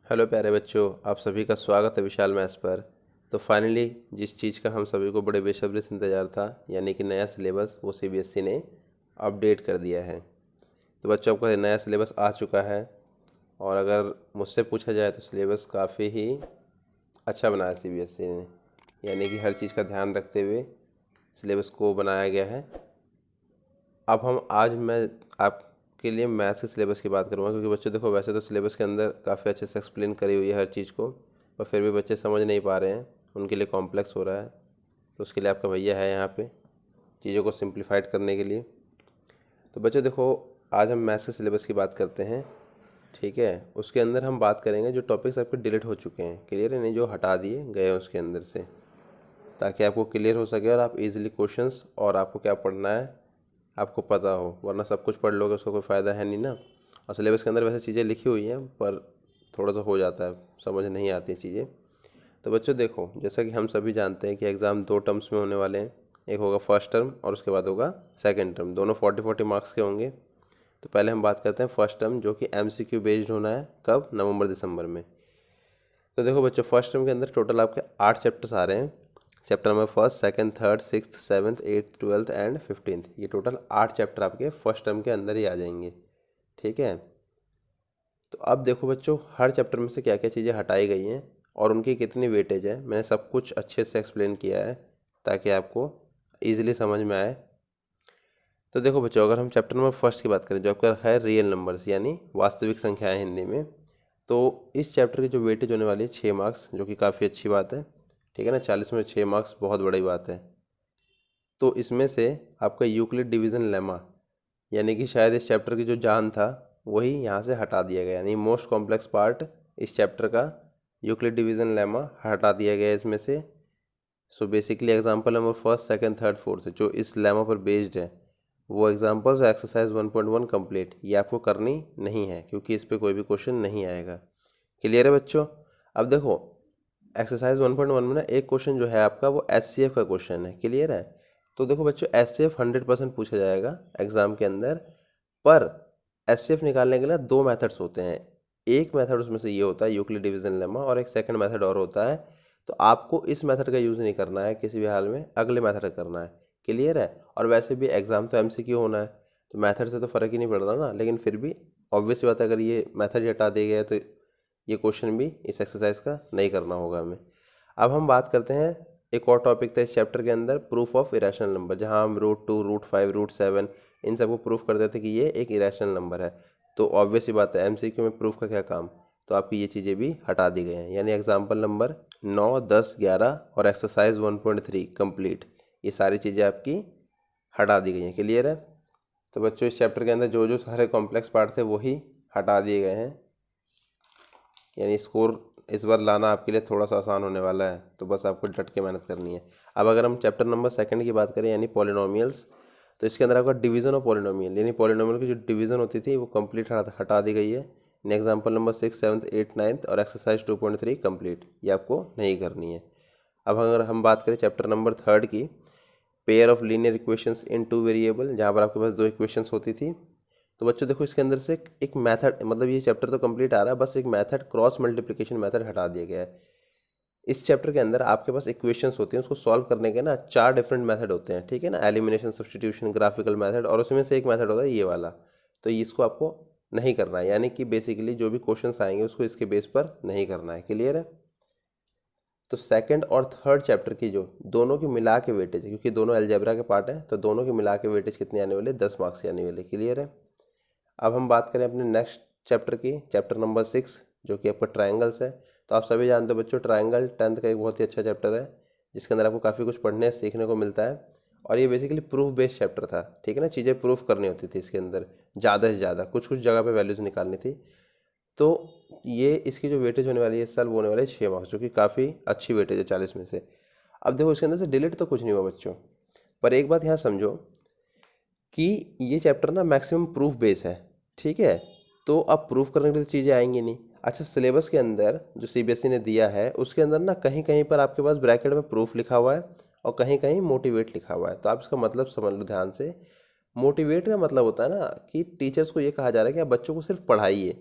Hello प्यारे बच्चों, आप सभी का स्वागत है विशाल मैथ्स पर। तो फाइनली जिस चीज़ का हम सभी को बड़े बेसब्री से इंतज़ार था, यानी कि नया सिलेबस, वो सीबीएसई ने अपडेट कर दिया है। तो बच्चों, आपका नया सिलेबस आ चुका है और अगर मुझसे पूछा जाए तो सिलेबस काफ़ी ही अच्छा बनाया सीबीएसई ने, यानी कि हर चीज़ का ध्यान रखते हुए सिलेबस को बनाया गया है। अब आज मैं आपके लिए मैथ्स के सिलेबस की बात करूँगा, क्योंकि बच्चों देखो, वैसे तो सिलेबस के अंदर काफ़ी अच्छे से एक्सप्लेन करी हुई है हर चीज़ को, पर फिर भी बच्चे समझ नहीं पा रहे हैं, उनके लिए कॉम्प्लेक्स हो रहा है। तो उसके लिए आपका भैया है यहाँ पे चीज़ों को सिंप्लीफाइड करने के लिए। तो बच्चों देखो, आज हम मैथ्स के सिलेबस की बात करते हैं, ठीक है। उसके अंदर हम बात करेंगे जो टॉपिक्स आपके डिलीट हो चुके हैं, क्लियर है, नहीं जो हटा दिए गए हैं उसके अंदर से, ताकि आपको क्लियर हो सके और आप इजीली क्वेश्चंस और आपको क्या पढ़ना है आपको पता हो। वरना सब कुछ पढ़ लोगे, उसका कोई फ़ायदा है नहीं ना। और सिलेबस के अंदर वैसे चीज़ें लिखी हुई हैं, पर थोड़ा सा हो जाता है, समझ नहीं आती चीज़ें। तो बच्चों देखो, जैसा कि हम सभी जानते हैं कि एग्ज़ाम दो टर्म्स में होने वाले हैं। एक होगा फर्स्ट टर्म और उसके बाद होगा सेकेंड टर्म, दोनों 40-40 मार्क्स के होंगे। तो पहले हम बात करते हैं फर्स्ट टर्म, जो कि MCQ बेस्ड होना है। कब? नवंबर दिसंबर में। तो देखो बच्चों, फर्स्ट टर्म के अंदर टोटल आपके 8 चैप्टर्स आ रहे हैं। Chapter number first, second, third, sixth, seventh, eighth, twelfth and 15th, ये टोटल 8 चैप्टर आपके फर्स्ट टर्म के अंदर ही आ जाएंगे, ठीक है। तो अब देखो बच्चों, हर चैप्टर में से क्या क्या चीज़ें हटाई गई हैं और उनकी कितनी वेटेज है, मैंने सब कुछ अच्छे से एक्सप्लेन किया है ताकि आपको ईजिली समझ में आए। तो देखो बच्चों, अगर हम चैप्टर नंबर फर्स्ट की बात करें, जो आपका है रियल नंबर्स यानी वास्तविक संख्याएं हिंदी में, तो इस चैप्टर की जो वेटेज होने वाली है 6 मार्क्स, जो कि काफ़ी अच्छी बात है, ठीक है ना। 40 में 6 मार्क्स बहुत बड़ी बात है। तो इसमें से आपका यूक्लिड डिवीज़न लेमा, यानी कि शायद इस चैप्टर की जो जान था वही यहाँ से हटा दिया गया, यानी मोस्ट कॉम्प्लेक्स पार्ट इस चैप्टर का यूक्लिड डिवीज़न लेमा हटा दिया गया इसमें से। So basically example number first, second, third, fourth जो इस लेमा पर बेस्ड है, वो एग्जांपल्स एक्सरसाइज 1.1 कंप्लीट, ये आपको करनी नहीं है, क्योंकि इस पर कोई भी क्वेश्चन नहीं आएगा। क्लियर है बच्चों? अब देखो, एक्सरसाइज 1.1 में ना एक क्वेश्चन जो है आपका, वो SCF का क्वेश्चन है, क्लियर है। तो देखो बच्चों, SCF 100% पूछा जाएगा एग्जाम के अंदर, पर SCF निकालने के लिए दो मेथड्स होते हैं। एक मेथड उसमें से ये होता है यूक्लिड डिवीजन लेमा, और एक सेकंड मेथड और होता है। तो आपको इस मेथड का यूज़ नहीं करना है किसी भी हाल में, अगले मेथड का करना है, क्लियर है। और वैसे भी एग्जाम तो MCQ होना है, तो मेथड से तो फ़र्क ही नहीं पड़ रहा ना, लेकिन फिर भी ऑब्वियस बात है, अगर ये मेथड ही हटा दिया गया तो ये क्वेश्चन भी इस एक्सरसाइज का नहीं करना होगा हमें। अब हम बात करते हैं, एक और टॉपिक था इस चैप्टर के अंदर, प्रूफ ऑफ इरेशनल नंबर, जहां हम √2, √5, √7 इन सबको प्रूफ कर देते कि ये एक इरेशनल नंबर है। तो ऑब्वियस ही बात है, MCQ में प्रूफ का क्या काम, तो आपकी ये चीज़ें भी हटा दी गई हैं, यानी एग्जाम्पल नंबर 9, 10, 11 और एक्सरसाइज 1.3 कंप्लीट, ये सारी चीज़ें आपकी हटा दी गई हैं, क्लियर है। तो बच्चों, इस चैप्टर के अंदर जो जो सारे कॉम्प्लेक्स पार्ट थे वही हटा दिए गए हैं, यानी स्कोर इस बार लाना आपके लिए थोड़ा सा आसान होने वाला है। तो बस आपको डट के मेहनत करनी है। अब अगर हम चैप्टर नंबर सेकंड की बात करें, यानी पॉलिनोमियल्स, तो इसके अंदर आपका डिवीजन ऑफ पॉलिनोमियल, यानी पॉलिनोमियल की जो डिवीजन होती थी वो कंप्लीट हटा दी गई है। एग्जाम्पल नंबर 6, 7, 8, 9 और एक्सरसाइज 2.3 कंप्लीट, ये आपको नहीं करनी है। अब अगर हम बात करें चैप्टर नंबर थर्ड की, pair of linear equations in two variable, जहाँ पर आपके पास दो इक्वेशंस होती थी, तो बच्चों देखो, इसके अंदर से एक मेथड, मतलब ये चैप्टर तो कंप्लीट आ रहा है, बस एक मेथड क्रॉस मल्टीप्लिकेशन मेथड हटा दिया गया है। इस चैप्टर के अंदर आपके पास इक्वेशंस होती हैं, उसको सॉल्व करने के ना 4 डिफरेंट मेथड होते हैं, ठीक है ना। एलिमिनेशन, सब्स्टिट्यूशन, ग्राफिकल मेथड, और उसमें से एक मेथड होता है ये वाला। तो इसको आपको नहीं करना है, यानी कि बेसिकली जो भी क्वेश्चंस आएंगे उसको इसके बेस पर नहीं करना है, क्लियर है। तो सेकंड और थर्ड चैप्टर की जो दोनों की मिला के वेटेज है, क्योंकि दोनों अलजेब्रा के पार्ट है, तो दोनों की मिला के वेटेज कितनी आने वाली है? 10 मार्क्स की आने वाली, क्लियर है। अब हम बात करें अपने नेक्स्ट चैप्टर की, चैप्टर नंबर 6, जो कि आपका ट्रायंगल्स है। तो आप सभी जानते हो बच्चों, ट्रायंगल 10th का एक बहुत ही अच्छा चैप्टर है, जिसके अंदर आपको काफ़ी कुछ पढ़ने सीखने को मिलता है। और ये बेसिकली प्रूफ बेस्ड चैप्टर था, ठीक है ना। चीज़ें प्रूफ करनी होती थी इसके अंदर, ज़्यादा से ज़्यादा कुछ कुछ जगह पे वैल्यूज़ निकालनी थी। तो ये इसकी जो वेटेज होने वाली है इस साल, वो होने वाली है 6 मार्क्स, जो कि काफ़ी अच्छी वेटेज है 40 में से। अब देखो, इसके अंदर से डिलीट तो कुछ नहीं हुआ बच्चों, पर एक बात यहाँ समझो कि ये चैप्टर ना मैक्सिमम प्रूफ बेस है, ठीक है। तो अब प्रूफ करने के लिए चीज़ें आएंगी नहीं। अच्छा, सिलेबस के अंदर जो सीबीएसई ने दिया है उसके अंदर ना कहीं कहीं पर आपके पास ब्रैकेट में प्रूफ लिखा हुआ है और कहीं कहीं मोटिवेट लिखा हुआ है। तो आप इसका मतलब समझ लो ध्यान से। मोटिवेट का मतलब होता है ना कि टीचर्स को ये कहा जा रहा है कि आप बच्चों को सिर्फ पढ़ाइए,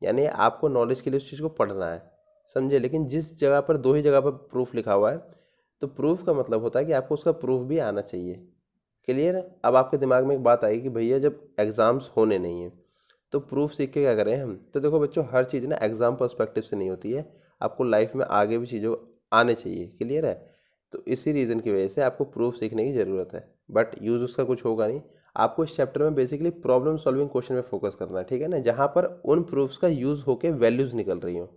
यानी आपको नॉलेज के लिए उस चीज़ को पढ़ना है, समझे। लेकिन जिस जगह पर 2 ही जगह पर प्रूफ लिखा हुआ है, तो प्रूफ का मतलब होता है कि आपको उसका प्रूफ भी आना चाहिए। क्लियर है। अब आपके दिमाग में एक बात आएगी कि भैया जब एग्ज़ाम्स होने नहीं है तो प्रूफ सीख के क्या करें हम। तो देखो बच्चों, हर चीज़ ना एग्ज़ाम पर्सपेक्टिव से नहीं होती है, आपको लाइफ में आगे भी चीज़ों आने चाहिए। क्लियर है। तो इसी रीज़न की वजह से आपको प्रूफ सीखने की ज़रूरत है, बट यूज़ उसका कुछ होगा नहीं। आपको इस चैप्टर में बेसिकली प्रॉब्लम सॉल्विंग क्वेश्चन में फोकस करना है, ठीक है ना, जहाँ पर उन प्रूफ्स का यूज़ होके वैल्यूज़ निकल रही हो।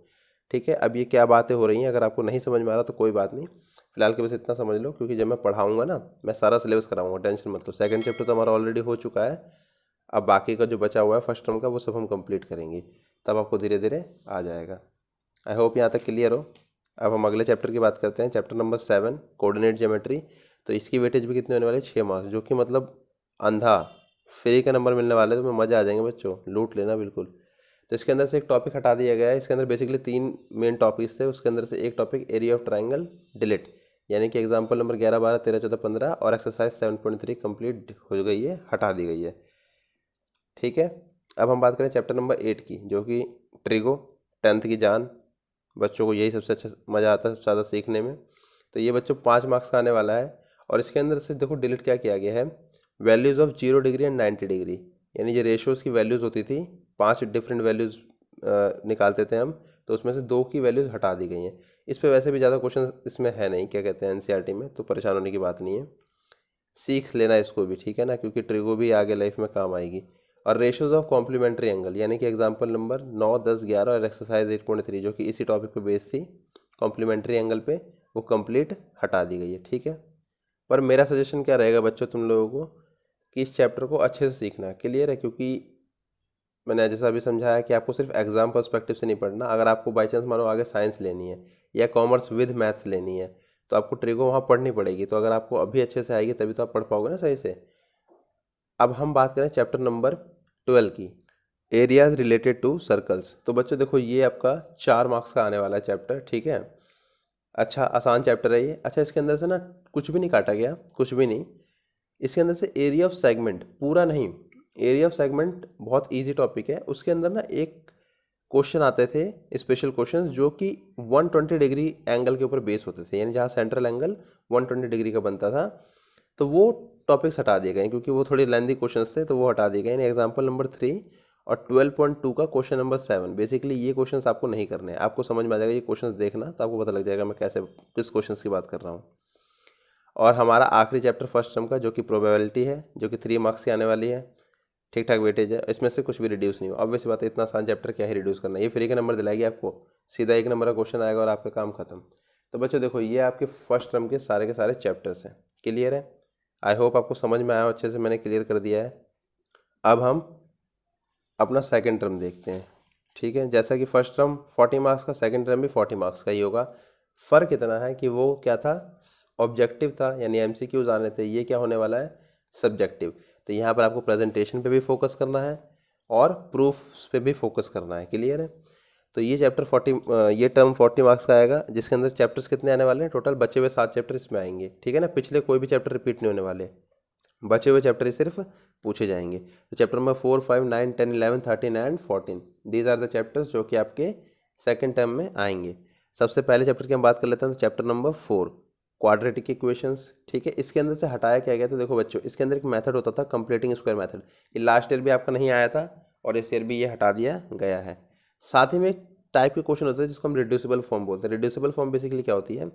ठीक है। अब ये क्या बातें हो रही हैं, अगर आपको नहीं समझ में आ रहा तो कोई बात नहीं, फिलहाल के बस इतना समझ लो, क्योंकि जब मैं पढ़ाऊंगा ना, मैं सारा सिलेबस कराऊंगा, टेंशन मत लो। सेकंड चैप्टर तो हमारा ऑलरेडी हो चुका है, अब बाकी का जो बचा हुआ है फर्स्ट टर्म का वो सब हम कंप्लीट करेंगे, तब आपको धीरे धीरे आ जाएगा। आई होप यहाँ तक क्लियर हो। अब हम अगले चैप्टर की बात करते हैं, चैप्टर नंबर 7 कोऑर्डिनेट ज्योमेट्री। तो इसकी वेटेज भी कितने होने वाले, 6 मार्क्स, जो कि मतलब अंधा फ्री का नंबर मिलने वाले, तो मैं मज़ा आ जाएंगे बच्चों, लूट लेना बिल्कुल। तो इसके अंदर से एक टॉपिक हटा दिया गया है। इसके अंदर बेसिकली 3 मेन टॉपिक्स थे, उसके अंदर से एक topic area of triangle delete, यानी कि एग्जाम्पल नंबर 11, 12, 13, 14, 15 और एक्सरसाइज 7.3 कंप्लीट हो गई है, हटा दी गई है। ठीक है। अब हम बात करें चैप्टर नंबर 8 की, जो कि ट्रिगो, 10th की जान। बच्चों को यही सबसे अच्छा मज़ा आता है, सबसे ज़्यादा सीखने में। तो ये बच्चों 5 मार्क्स का आने वाला है। और इसके अंदर से देखो डिलीट क्या किया गया है, values of 0 degree and 90 degree, यानी जो रेशियोज़ की वैल्यूज़ होती थी, 5 डिफरेंट वैल्यूज़ निकालते थे हम, तो उसमें से 2 की वैल्यूज़ हटा दी गई हैं। इस पर वैसे भी ज़्यादा क्वेश्चन इसमें है नहीं, क्या कहते हैं, एनसीईआरटी में, तो परेशान होने की बात नहीं है, सीख लेना इसको भी, ठीक है ना, क्योंकि ट्रिगो भी आगे लाइफ में काम आएगी। और रेशियोज ऑफ कॉम्प्लीमेंट्री एंगल, यानी कि एग्जांपल नंबर 9, 10, 11 और एक्सरसाइज 8.3, जो कि इसी टॉपिक पे बेस्ड थी, कॉम्प्लीमेंट्री एंगल पे, वो कंप्लीट हटा दी गई है। ठीक है। पर मेरा सजेशन क्या रहेगा बच्चों तुम लोगों को, कि इस चैप्टर को अच्छे से सीखना। क्लियर है। क्योंकि मैंने जैसा अभी समझाया कि आपको सिर्फ एग्जाम पर्सपेक्टिव से नहीं पढ़ना। अगर आपको बाई चांस मानो आगे साइंस लेनी है या कॉमर्स विद मैथ्स लेनी है, तो आपको ट्रिगो वहाँ पढ़नी पड़ेगी। तो अगर आपको अभी अच्छे से आएगी तभी तो आप पढ़ पाओगे ना सही से। अब हम बात करें चैप्टर नंबर 12 की, एरियाज रिलेटेड टू सर्कल्स। तो बच्चों देखो, ये आपका 4 मार्क्स का आने वाला है चैप्टर। ठीक है। अच्छा, आसान चैप्टर है ये। अच्छा, इसके अंदर से ना कुछ भी नहीं काटा गया, कुछ भी नहीं। इसके अंदर से एरिया ऑफ सेगमेंट, पूरा नहीं, एरिया ऑफ सेगमेंट बहुत इजी टॉपिक है। उसके अंदर ना एक क्वेश्चन आते थे, स्पेशल क्वेश्चंस, जो कि 120 डिग्री एंगल के ऊपर बेस होते थे, यानी जहाँ सेंट्रल एंगल 120 डिग्री का बनता था, तो वो टॉपिक्स हटा दिए गए क्योंकि वो थोड़े लेंदी क्वेश्चंस थे, तो वो हटा दिए गए। यानी एग्जाम्पल नंबर 3 और 12.2 का क्वेश्चन नंबर 7, बेसिकली ये क्वेश्चंस आपको नहीं करने हैं। आपको समझ में आ जाएगा ये क्वेश्चंस देखना, तो आपको पता लग जाएगा मैं कैसे किस क्वेश्चंस की बात कर रहा हूँ। और हमारा आखिरी चैप्टर फर्स्ट टर्म का, जो कि प्रोबेबिलिटी है, जो कि 3 मार्क्स की आने वाली है। ठीक ठाक वेटेज है, इसमें से कुछ भी रिड्यूस नहीं हो। ऑब्वियस बात है, इतना आसान चैप्टर क्या ही रिड्यूस करना है, ये फ्री के नंबर दिलाएगी आपको, सीधा 1 नंबर का क्वेश्चन आएगा और आपका काम खत्म। तो बच्चों देखो, ये आपके फर्स्ट टर्म के सारे चैप्टर्स हैं। क्लियर है। आई होप आपको समझ में आया हो, अच्छे से मैंने क्लियर कर दिया है। अब हम अपना सेकंड टर्म देखते हैं। ठीक है। जैसा कि फर्स्ट टर्म 40 मार्क्स का, सेकंड टर्म भी 40 मार्क्स का ही होगा। फ़र्क इतना है कि वो क्या था, ऑब्जेक्टिव था, यानी एमसीक्यूज आने थे। ये क्या होने वाला है, सब्जेक्टिव। तो यहाँ पर आपको प्रेजेंटेशन पे भी फोकस करना है और प्रूफ्स पे भी फोकस करना है। क्लियर है। तो ये चैप्टर 40, ये टर्म 40 मार्क्स का आएगा, जिसके अंदर चैप्टर्स कितने आने वाले हैं, टोटल बचे हुए 7 चैप्टर इसमें आएंगे। ठीक है ना, पिछले कोई भी चैप्टर रिपीट नहीं होने वाले, बचे हुए चैप्टर ही सिर्फ पूछे जाएंगे। तो chapter number 4, 5, 9, 10, 11, 13 and 14, these are the chapters जो कि आपके सेकंड टर्म में आएंगे। सबसे पहले चैप्टर की हम बात कर लेते हैं, तो चैप्टर नंबर 4 क्वाड्रेटिक इक्वेशंस। ठीक है। इसके अंदर से हटाया क्या गया, तो देखो बच्चों, इसके अंदर एक मेथड होता था कंप्लीटिंग स्क्वायर मेथड, ये लास्ट ईयर भी आपका नहीं आया था और इस ईयर भी ये हटा दिया गया है। साथ ही में एक टाइप के क्वेश्चन होता है जिसको हम रिड्यूसिबल फॉर्म बोलते हैं। रिड्यूसिबल फॉर्म बेसिकली क्या होती है,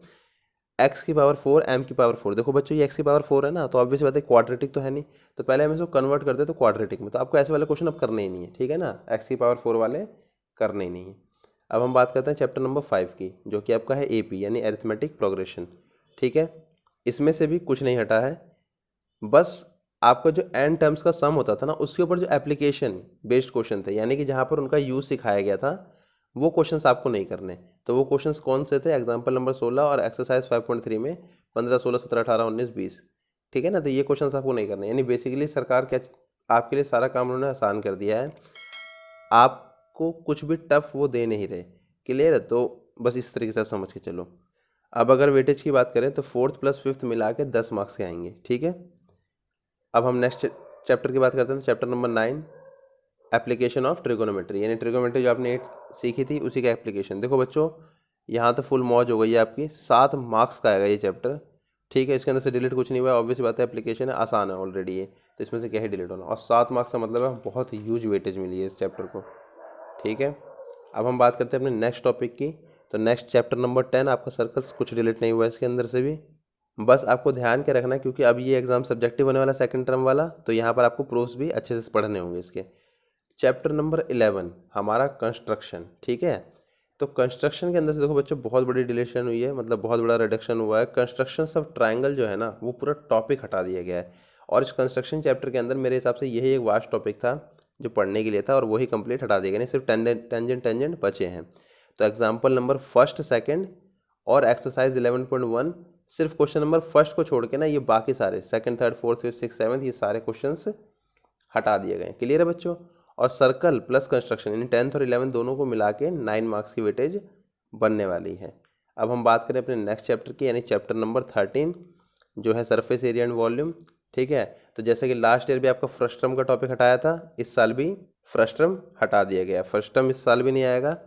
एक्स की पावर 4 एम की पावर 4। देखो बच्चों, ये एक्स की पावर 4 है ना, तो ऑब्वियस बात है क्वाड्रेटिक तो है नहीं, तो पहले हम इसको कन्वर्ट करते तो क्वाड्रेटिक में, तो आपको ऐसे वाले क्वेश्चन अब करने ही नहीं है। ठीक है ना, एक्स की पावर 4 वाले करने ही नहीं है। अब हम बात करते हैं चैप्टर नंबर 5 की, जो कि आपका है एपी, यानी अरिथमेटिक प्रोग्रेशन। ठीक है। इसमें से भी कुछ नहीं हटा है, बस आपका जो एन टर्म्स का सम होता था ना, उसके ऊपर जो एप्लीकेशन बेस्ड क्वेश्चन थे, यानी कि जहाँ पर उनका यूज सिखाया गया था, वो क्वेश्चंस आपको नहीं करने। तो वो क्वेश्चंस कौन से थे, एग्जांपल नंबर 16 और एक्सरसाइज 5.3 में 15, 16, 17, 18, 19, 20। ठीक है ना, तो ये क्वेश्चंस आपको नहीं करने। यानी बेसिकली सरकार क्या आपके लिए सारा काम उन्होंने आसान कर दिया है, आपको कुछ भी टफ वो दे नहीं रहे। क्लियर है। तो बस इस तरीके से आप समझ के चलो। अब अगर वेटेज की बात करें तो 4th प्लस 5th मिला के 10 मार्क्स के आएंगे। ठीक है। अब हम नेक्स्ट चैप्टर की बात करते हैं, chapter number 9 application of trigonometry, यानी ट्रिगोनोमेट्री जो आपने 8 सीखी थी उसी का एप्लीकेशन। देखो बच्चों यहाँ तो फुल मौज हो गई है आपकी, 7 मार्क्स का आएगा ये चैप्टर, ठीक है। इसके अंदर से डिलीट कुछ नहीं हुआ है, ऑब्वियस बात है, एप्लीकेशन है, आसान है ऑलरेडी ये, तो इसमें से क्या है डिलीट होना। और 7 मार्क्स का मतलब है बहुत ह्यूज वेटेज मिली है इस चैप्टर को, ठीक है। अब हम बात करते हैं अपने नेक्स्ट टॉपिक की। तो नेक्स्ट चैप्टर नंबर 10 आपका सर्कल्स, कुछ डिलीट नहीं हुआ है इसके अंदर से भी, बस आपको ध्यान के रखना है क्योंकि अब ये एग्जाम सब्जेक्टिव होने वाला सेकंड टर्म वाला, तो यहाँ पर आपको प्रोस भी अच्छे से पढ़ने होंगे इसके। चैप्टर नंबर 11 हमारा कंस्ट्रक्शन, ठीक है। तो कंस्ट्रक्शन के अंदर से देखो बच्चों बहुत बड़ी डिलीशन हुई है, मतलब बहुत बड़ा रिडक्शन हुआ है। कंस्ट्रक्शन ऑफ ट्राइंगल जो है ना वो पूरा टॉपिक हटा दिया गया है, और इस कंस्ट्रक्शन चैप्टर के अंदर मेरे हिसाब से यही एक वास्ट टॉपिक था जो पढ़ने के लिए था, और वही कंप्लीट हटा दिया गया, नहीं सिर्फ टेंजेंट बचे हैं। तो एग्जाम्पल नंबर फर्स्ट सेकेंड और एक्सरसाइज 11.1, सिर्फ क्वेश्चन नंबर फर्स्ट को छोड़ के ना ये बाकी सारे second third fourth fifth six seventh ये सारे क्वेश्चंस हटा दिए गए। क्लियर है बच्चों। और सर्कल प्लस कंस्ट्रक्शन यानी 10th और 11th दोनों को मिला के 9 मार्क्स की वेटेज बनने वाली है। अब हम बात करें अपने नेक्स्ट चैप्टर की, यानी चैप्टर नंबर 13 जो है सरफेस एरिया एंड वॉल्यूम, ठीक है। तो जैसे कि लास्ट ईयर भी आपका फ्रस्ट्रम का टॉपिक हटाया था, इस साल भी फ्रस्ट्रम हटा दिया गया, फ्रस्ट्रम इस साल भी नहीं आएगा।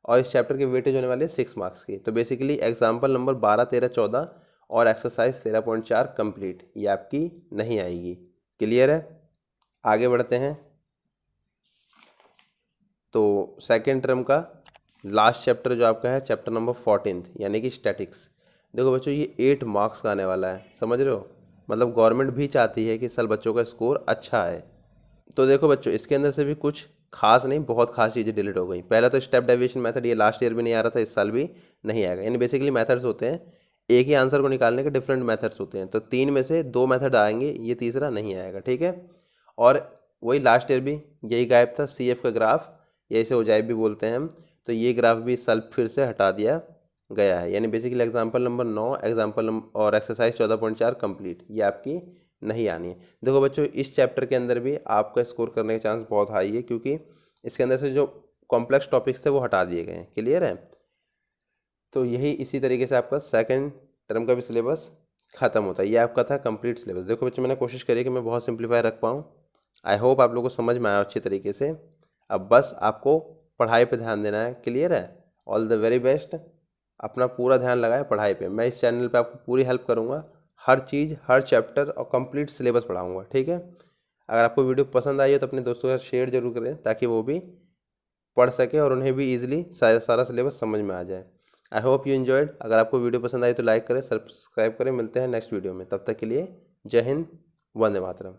और इस चैप्टर की वेटेज होने वाली है 6 मार्क्स की। तो बेसिकली एग्जाम्पल नंबर 12, 13, 14 और एक्सरसाइज 13.4 कंप्लीट ये आपकी नहीं आएगी। क्लियर है। आगे बढ़ते हैं। तो सेकेंड टर्म का लास्ट चैप्टर जो आपका है चैप्टर नंबर 14 यानी कि स्टैटिक्स। देखो बच्चों ये 8 मार्क्स का आने वाला है, समझ रहे हो, मतलब गवर्नमेंट भी चाहती है कि इस साल बच्चों का स्कोर अच्छा है। तो देखो बच्चों इसके अंदर से भी कुछ खास नहीं, बहुत खास चीज़ें डिलीट हो गई। पहला तो स्टेप डेविएशन मेथड, ये लास्ट ईयर भी नहीं आ रहा था, इस साल भी नहीं आएगा। यानी बेसिकली मेथड्स होते हैं, एक ही आंसर को निकालने के डिफरेंट मेथड्स होते हैं, तो 3 में से 2 मेथड आएंगे, ये तीसरा नहीं आएगा, ठीक है। और वही लास्ट ईयर भी यही गायब था, CF का ग्राफ, या इसे ओजाइब भी बोलते हैं हम, तो ये ग्राफ भी इस साल फिर से हटा दिया गया है। यानी बेसिकली एग्जाम्पल नंबर 9 एग्जाम्पल और एक्सरसाइज 14.4 कंप्लीट ये आपकी नहीं आनी है। देखो बच्चों इस चैप्टर के अंदर भी आपका स्कोर करने के चांस बहुत हाई है, क्योंकि इसके अंदर से जो कॉम्प्लेक्स टॉपिक्स थे वो हटा दिए गए हैं। क्लियर है। तो यही इसी तरीके से आपका सेकंड टर्म का भी सिलेबस खत्म होता है। ये आपका था कंप्लीट सिलेबस। देखो बच्चों मैंने कोशिश करी कि मैं बहुत सिंप्लीफाई रख पाऊँ, आई होप आप लोगों को समझ में आया अच्छी तरीके से। अब बस आपको पढ़ाई पे ध्यान देना है। क्लियर है। All the very best. अपना पूरा ध्यान लगाए पढ़ाई पे। मैं इस चैनल पे आपको पूरी हेल्प करूँगा, हर चीज़ हर चैप्टर और कंप्लीट सिलेबस पढ़ाऊँगा, ठीक है। अगर आपको वीडियो पसंद आई है तो अपने दोस्तों के साथ शेयर जरूर करें ताकि वो भी पढ़ सके और उन्हें भी ईजिली सारा सिलेबस समझ में आ जाए। I hope you enjoyed. अगर आपको वीडियो पसंद आई तो लाइक करें, सब्सक्राइब करें। मिलते हैं नेक्स्ट वीडियो में, तब तक के लिए जय हिंद, वंदे मातरम।